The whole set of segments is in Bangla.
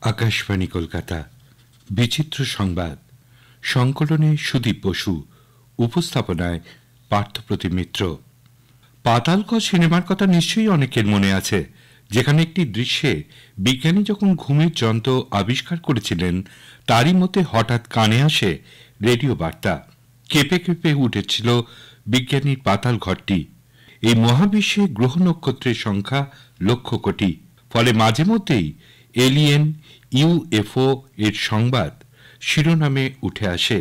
আকাশবাণী কলকাতা বিচিত্র সংবাদ সংকলনে সুদীপ বসু উপস্থাপনায় পার্থপ্রতিম মিত্র। পাতালকোট সিনেমার কথা নিশ্চয়ই অনেকের মনে আছে, যেখানে একটি দৃশ্যে বিজ্ঞানী যখন ঘুমের যন্ত্র আবিষ্কার করেছিলেন তারই মধ্যে হঠাৎ কানে আসে রেডিও বার্তা। কেঁপে কেঁপে উঠেছিল বিজ্ঞানীর পাতাল ঘরটি। এই মহাবিশ্বে গ্রহ নক্ষত্রের সংখ্যা লক্ষ কোটি, ফলে মাঝে মধ্যেই এলিয়েন ইউএফও এর সংবাদ শিরোনামে উঠে আসে।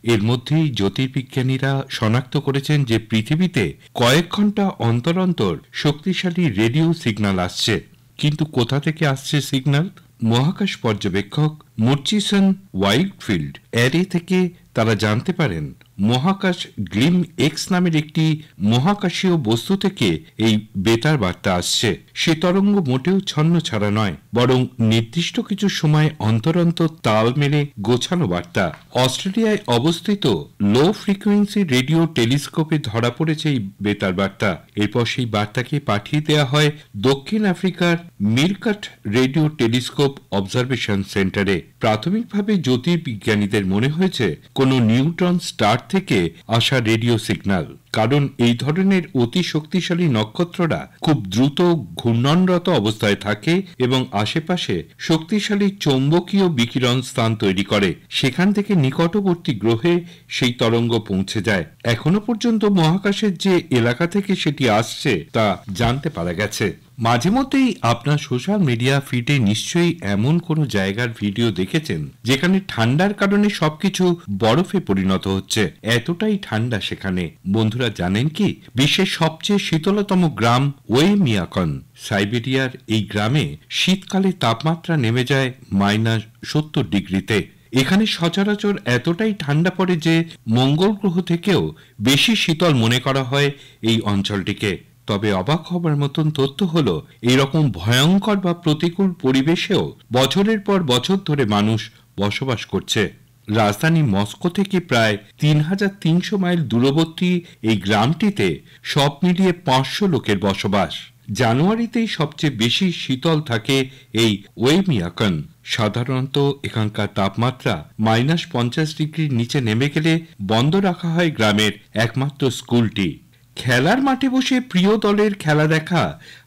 এর মধ্যেই জ্যোতির্বিজ্ঞানীরা শনাক্ত করেছেন যে পৃথিবীতে কয়েক ঘন্টা অন্তর অন্তর শক্তিশালী রেডিও সিগন্যাল আসছে। কিন্তু কোথা থেকে আসছে সিগন্যাল? মহাকাশ পর্যবেক্ষক মুরচিসন ওয়াইল্ডফিল্ড অ্যারে থেকে তারা জানতে পারেন মহাকাশ গ্লিম এক্স নামের একটি মহাকাশীয় বস্তু থেকে এই বেতার বার্তা আসছে। সে তরঙ্গ মোটেও ছন্ন ছাড়া নয়, বরং নির্দিষ্ট কিছু সময় অন্তর অন্তর তাল মেলে গোছানো বার্তা। অস্ট্রেলিয়ায় অবস্থিত লো ফ্রিকোয়েন্সি রেডিও টেলিস্কোপে ধরা পড়েছে এই বেতার বার্তা। এরপর সেই বার্তাকে পাঠিয়ে দেওয়া হয় দক্ষিণ আফ্রিকার মিরকাট রেডিও টেলিস্কোপ অবজারভেশন সেন্টারে। প্রাথমিকভাবে জ্যোতির্বিজ্ঞানীদের মনে হয়েছে কোনো নিউট্রন স্টার থেকে আসা রেডিও সিগন্যাল, কারণ এই ধরনের অতি শক্তিশালী নক্ষত্ররা খুব দ্রুত ঘূর্ণনরত অবস্থায় থাকে এবং আশেপাশে শক্তিশালী চৌম্বকীয় বিকিরণ স্থান তৈরি করে। সেখান থেকে নিকটবর্তী গ্রহে সেই তরঙ্গ পৌঁছে যায়। এখনো পর্যন্ত মহাকাশের যে এলাকা থেকে সেটি আসছে তা জানতে পারা গেছে। মাঝে মধ্যেই আপনার সোশ্যাল মিডিয়া ফিডে নিশ্চয়ই এমন কোনো জায়গার ভিডিও দেখেছেন যেখানে ঠান্ডার কারণে সবকিছু বরফে পরিণত হচ্ছে। এতটাই ঠান্ডা সেখানে। বন্ধুরা জানেন কি, বিশ্বের সবচেয়ে শীতলতম গ্রাম ওয়েমিয়াকন, সাইবেরিয়ার এই গ্রামে শীতকালে তাপমাত্রা নেমে যায় -70 ডিগ্রিতে। এখানে সচরাচর এতটাই ঠান্ডা পড়ে যে মঙ্গল গ্রহ থেকেও বেশি শীতল মনে করা হয় এই অঞ্চলটিকে। তবে অবাক হবার মতন তথ্য হলো, এইরকম ভয়ঙ্কর বা প্রতিকূল পরিবেশেও বছরের পর বছর ধরে মানুষ বসবাস করছে। রাজধানী মস্কো থেকে প্রায় 3300 মাইল দূরবর্তী এই গ্রামটিতে সব মিলিয়ে 500 লোকের বসবাস। জানুয়ারিতেই সবচেয়ে বেশি শীতল থাকে এই ওয়েমিয়াকন। সাধারণত এখানকার তাপমাত্রা -50 ডিগ্রির নিচে নেমে গেলে বন্ধ রাখা হয় গ্রামের একমাত্র স্কুলটি। খেলার মাঠে বসে প্রিয় দলের খেলা দেখা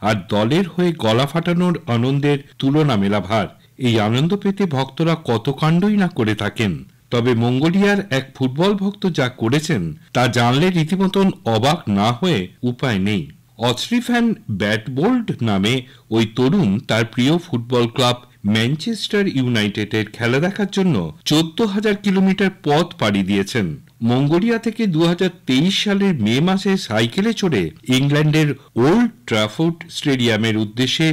আর দলের হয়ে গলা ফাটানোর আনন্দের তুলনা মেলা ভার। এই আনন্দ পেতে ভক্তরা কত কাণ্ডই না করে থাকেন। তবে মঙ্গোলিয়ার এক ফুটবল ভক্ত যা করেছেন তা জানলে রীতিমতন অবাক না হয়ে উপায় নেই। অস্ট্রিফ্যান ব্যাটবোল্ড নামে ওই তরুণ তার প্রিয় ফুটবল ক্লাব ম্যানচেস্টার ইউনাইটেডের খেলা দেখার জন্য 14,000 কিলোমিটার পথ পাড়ি দিয়েছেন। মঙ্গোলিয়া থেকে 2023 সালের মে মাসে সাইকেলে চড়ে ইংল্যান্ডের ওল্ড ট্রাফোর্ড স্টেডিয়ামের উদ্দেশ্যে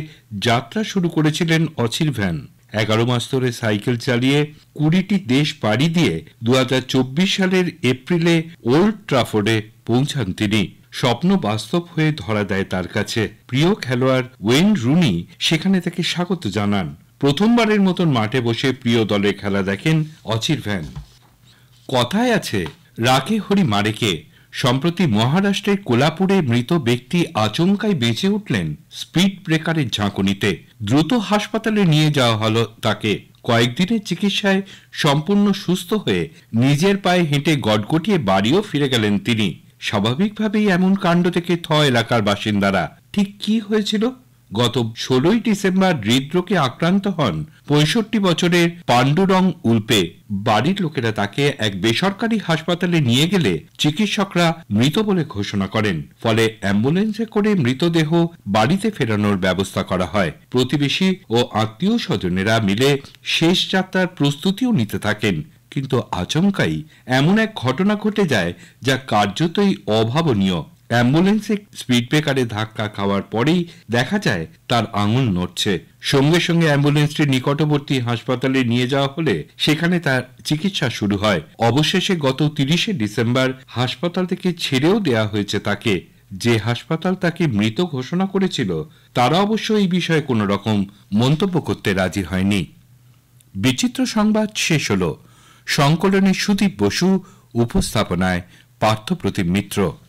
যাত্রা শুরু করেছিলেন অস্ট্রিফ্যান। 11 মাস ধরে সাইকেল চালিয়ে 20টি দেশ পাড়ি দিয়ে 2024 সালের এপ্রিলে ওল্ড ট্রাফোর্ডে পৌঁছান তিনি। স্বপ্ন বাস্তব হয়ে ধরা দেয় তার কাছে। প্রিয় খেলোয়াড় ওয়েন রুনি সেখানে তাকে স্বাগত জানান। প্রথমবারের মতন মাঠে বসে প্রিয় দলের খেলা দেখেন অচিরভ্যান। কথায় আছে, রাখে হরি মারেকে। সম্প্রতি মহারাষ্ট্রের কোলাপুরে মৃত ব্যক্তি আচমকাই বেঁচে উঠলেন স্পিড ব্রেকারের ঝাঁকুনিতে। দ্রুত হাসপাতালে নিয়ে যাওয়া হলো তাকে। কয়েকদিনের চিকিৎসায় সম্পূর্ণ সুস্থ হয়ে নিজের পায়ে হেঁটে গটগটিয়ে বাড়িও ফিরে গেলেন তিনি। স্বাভাবিকভাবেই এমন কাণ্ড থেকে এলাকার বাসিন্দারা। ঠিক কি হয়েছিল? গত 16 ডিসেম্বর হৃদরোগে আক্রান্ত হন 65 বছরের পাণ্ডুরং উল্পে। বাড়ির লোকেরা তাকে এক বেসরকারি হাসপাতালে নিয়ে গেলে চিকিৎসকরা মৃত বলে ঘোষণা করেন। ফলে অ্যাম্বুলেন্সে করে মৃতদেহ বাড়িতে ফেরানোর ব্যবস্থা করা হয়। প্রতিবেশী ও আত্মীয় স্বজনেরা মিলে শেষ যাত্রার প্রস্তুতিও নিতে থাকেন। কিন্তু আচমকাই এমন এক ঘটনা ঘটে যায় যা কার্যতই অভাবনীয়। অ্যাম্বুলেন্সে স্পিড ব্রেকারে ধাক্কা খাওয়ার পরেই দেখা যায় তার আঙুল নড়ছে। সঙ্গে সঙ্গে অ্যাম্বুলেন্সটি নিকটবর্তী হাসপাতালে নিয়ে যাওয়া হলে সেখানে তার চিকিৎসা শুরু হয়। অবশেষে গত 30 ডিসেম্বর হাসপাতাল থেকে ছেড়েও দেয়া হয়েছে তাকে। যে হাসপাতাল তাকে মৃত ঘোষণা করেছিল তারা অবশ্য এই বিষয়ে কোনো রকম মন্তব্য করতে রাজি হয়নি। বিচিত্র সংবাদ শেষ হল। সংকলনে সুদীপ বসু, উপস্থাপনায় পার্থপ্রতিম মিত্র।